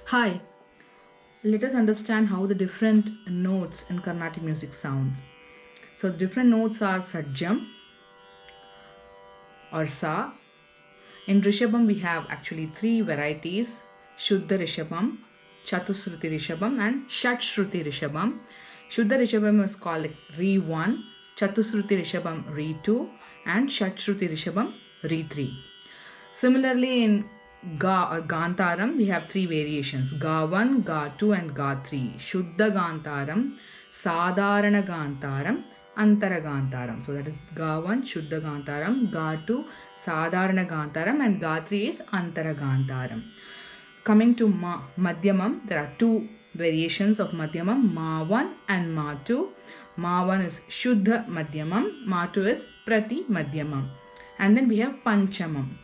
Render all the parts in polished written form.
Hi, let us understand how the different notes in Carnatic music sound. So, the different notes are Sajjam or Sa. In Rishabham, we have actually three varieties: Shuddha Rishabham, Chatusruti Rishabham, and Shatshruti Rishabham. Shuddha Rishabham is called like Re 1, Chatusruti Rishabham Re 2, and Shatshruti Rishabham Re 3. Similarly, in Ga or Gantaram, we have three variations: Ga 1, Ga 2, and Ga 3. Shuddha Gantaram, Sadharana Gantaram, Antara Gantaram. So that is Ga 1, Shuddha Gantaram, Ga 2, Sadharana Gantaram, and Ga 3 is Antara Gantaram. Coming to Madhyamam, there are two variations of Madhyamam, Ma 1 and Ma 2. Ma 1 is Shuddha Madhyamam, Ma 2 is Prati Madhyamam. And then we have Panchamam.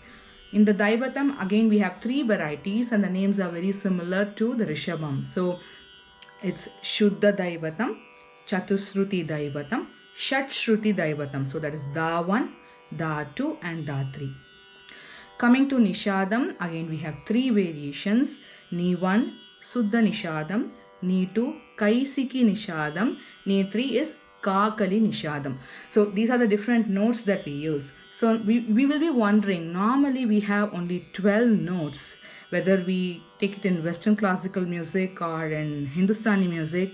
In the Daivatam, again we have three varieties and the names are very similar to the Rishabham. So it's Shuddha Daivatam, Chatusruti Daivatam, Shatshruti Daivatam. So that is Da 1, Da 2 and Da 3. Coming to Nishadam, again we have three variations: Ni 1, Suddha Nishadam; Ni 2, Kaisiki Nishadam; Ni 3 is Kakali Nishadam. So these are the different notes that we use. So we will be wondering, normally we have only 12 notes, whether we take it in Western classical music or in Hindustani music,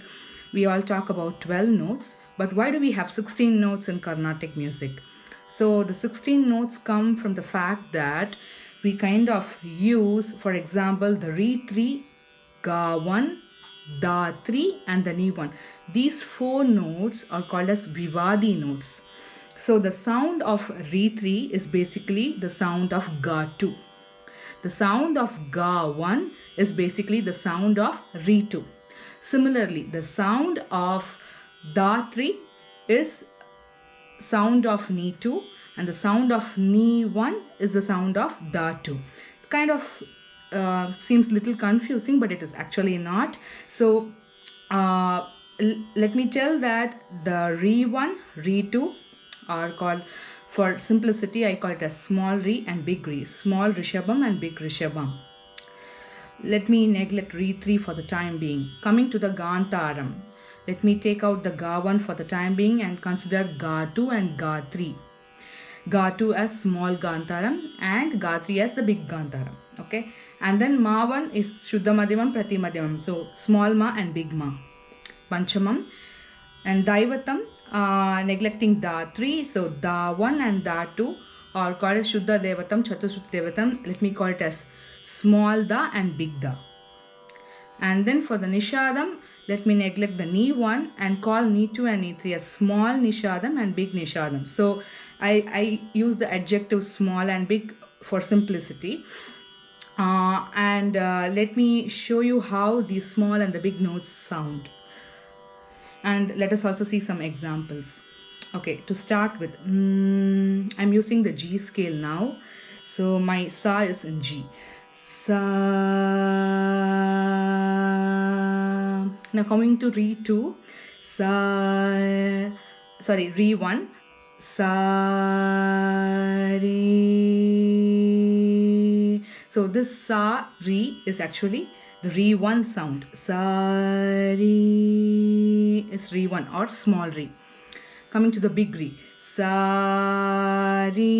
we all talk about 12 notes. But why do we have 16 notes in Carnatic music? So the 16 notes come from the fact that we kind of use, for example, the Re 3, Ga 1, Da 3 and the Ni 1. These four notes are called as Vivadi notes. So the sound of Re 3 is basically the sound of Ga 2. The sound of Ga 1 is basically the sound of Re 2. Similarly, the sound of Da 3 is sound of Ni 2 and the sound of Ni 1 is the sound of Da 2. Kind of seems little confusing, but it is actually not. So let me tell that the Re 1, Re 2 are called, for simplicity, I call it as small Re and big Re, small Rishabham and big Rishabham. Let me neglect Re 3 for the time being. Coming to the Gantaram, let me take out the Ga 1 for the time being and consider Ga 2 and Ga 3. Ga 2 as small Gantaram and Ga 3 as the big Gantaram. Okay, and then Ma 1 is Shuddha Madhyamam, Prati Madhyamam. So small Ma and big Ma. Panchamam. And Daivatam, neglecting Da 3. So Da 1 and Da 2 are called as Shuddha Devatam, Chatusruti Devatam. Let me call it as small Da and big Da. And then for the Nishadam, let me neglect the Ni 1 and call Ni 2 and Ni 3 as small Nishadam and big Nishadam. So I use the adjective small and big for simplicity. Let me show you how the small and the big notes sound. And let us also see some examples. Okay, to start with, I'm using the G scale now. So my Sa is in G. Sa. Now coming to Re 2, Re 1, Sa, Re. So this Sa, Re is actually the Re 1 sound. Sa, Re is Re 1 or small Re. Coming to the big Re, Sa, Re.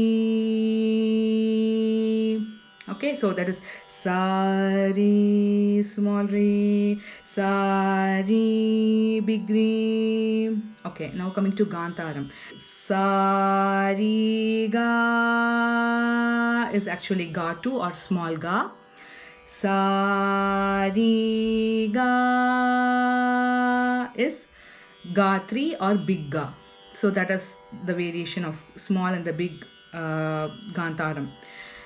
Okay, so that is Sa, Re, small Re, Sa, Re, big Re. Okay, now coming to Gantaram. Sa, Re, Ga is actually Ga 2 or small Ga. Sa, Re, Ga is Ga 3 or big Ga. So that is the variation of small and the big Gantaram.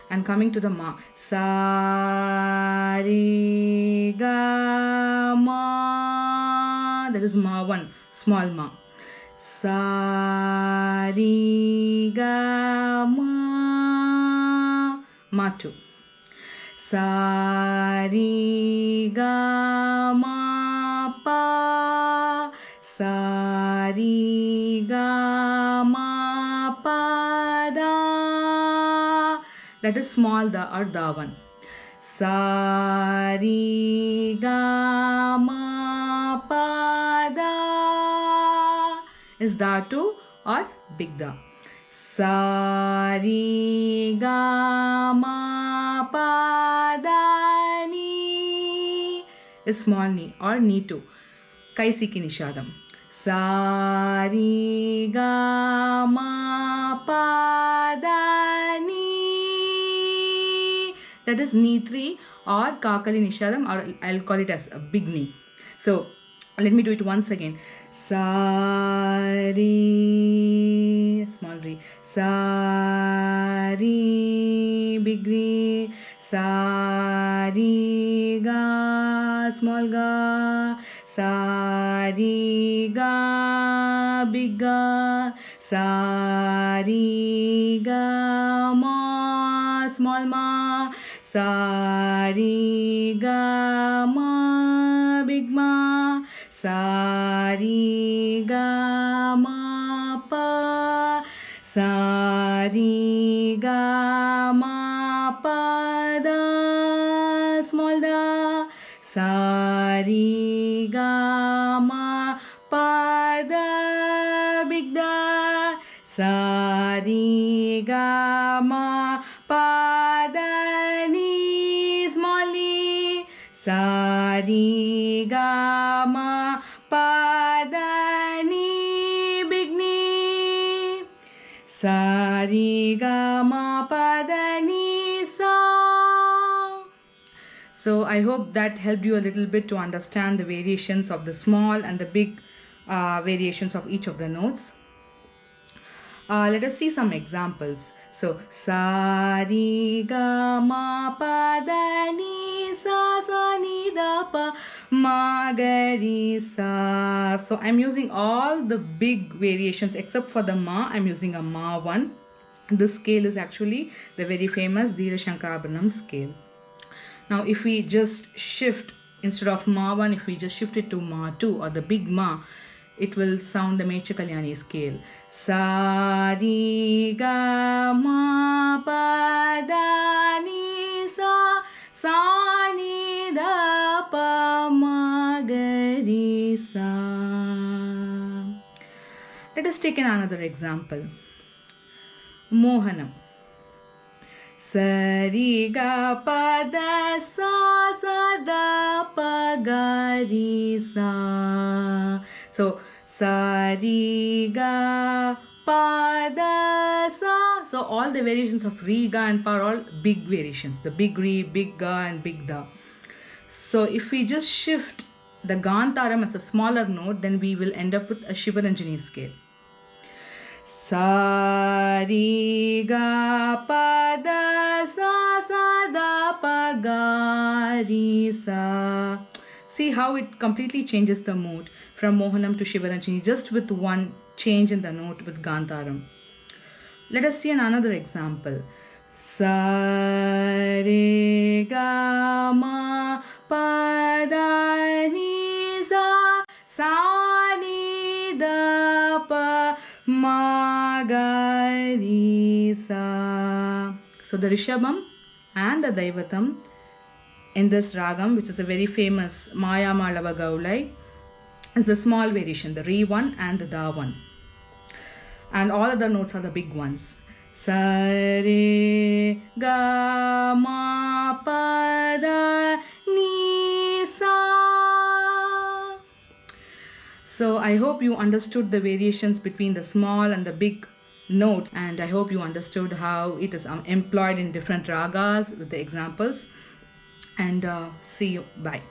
And coming to the Ma, Sa, Re, Ga, Ma, that is Ma 1, small Ma. Sa, Re, Ga, Ma, Ma 2. Sa, Re, Ga, Ma, Pa, Sa, Re, Ga, Ma, Pa, Da. That is small Da or Da 1. Sa, Re, ri ga ma pa da is dhatu or big da. Sa ri ga ma pa da ni is small ni or ni too. Kaisiki nishadam. Sa ri ga ma pa da ni. That is ni 3 or kakali nishadam, or I'll call it as a big ni. So let me do it once again. Sa ri small ri, sa ri big ri, sa ri ga small ga, sa ri ga big ga, sa ri ga ma small ma, sa ri ga ma big ma, sa ri ga ma pa, sa ri ga ma pa da small da, sa ri ga ma pa da big da, sa ri ga ma pa da ni small ni, sa ri ga ma pa da ni big ni, sa ri ga ma pa da ni sa. So I hope that helped you a little bit to understand the variations of the small and the big variations of each of the notes. Let us see some examples. So, sa ri ga ma pa da ni sa, sa ni da pa ma ga ri sa. So, I'm using all the big variations except for the ma. I'm using a ma 1. This scale is actually the very famous Dhira Shankarabaranam scale. Now, if we just shift, instead of ma 1, if we just shift it to ma 2 or the big ma, it will sound the Mecha Kalyani scale. Sa ri ga ma pa da ni sa, sa ni da pa ma ga ri sa. Let us take another example. Mohanam. Sa ri ga pa da sa, sa da pa ga ri sa. So, sa ri ga pa da sa. So, all the variations of ri, ga and pa are all big variations. The big ri, big ga and big da. So, if we just shift the Gantaram as a smaller note, then we will end up with a Shivaranjani scale. Sa ri ga pa da sa, sa da pa ga ri sa. See how it completely changes the mood from Mohanam to Shivaranjani just with one change in the note with Gantaram. Let us see another example. Sa re ga ma pa da ni sa, sa ni da pa ma ga ri sa. So the Rishabham and the Daivatam in this ragam, which is a very famous Maya Malava Gaulai, is the small variation, the Re 1 and the Da 1. And all other notes are the big ones. Sa re ga ma pa da ni sa. So I hope you understood the variations between the small and the big notes, and I hope you understood how it is employed in different ragas with the examples. And see you. Bye.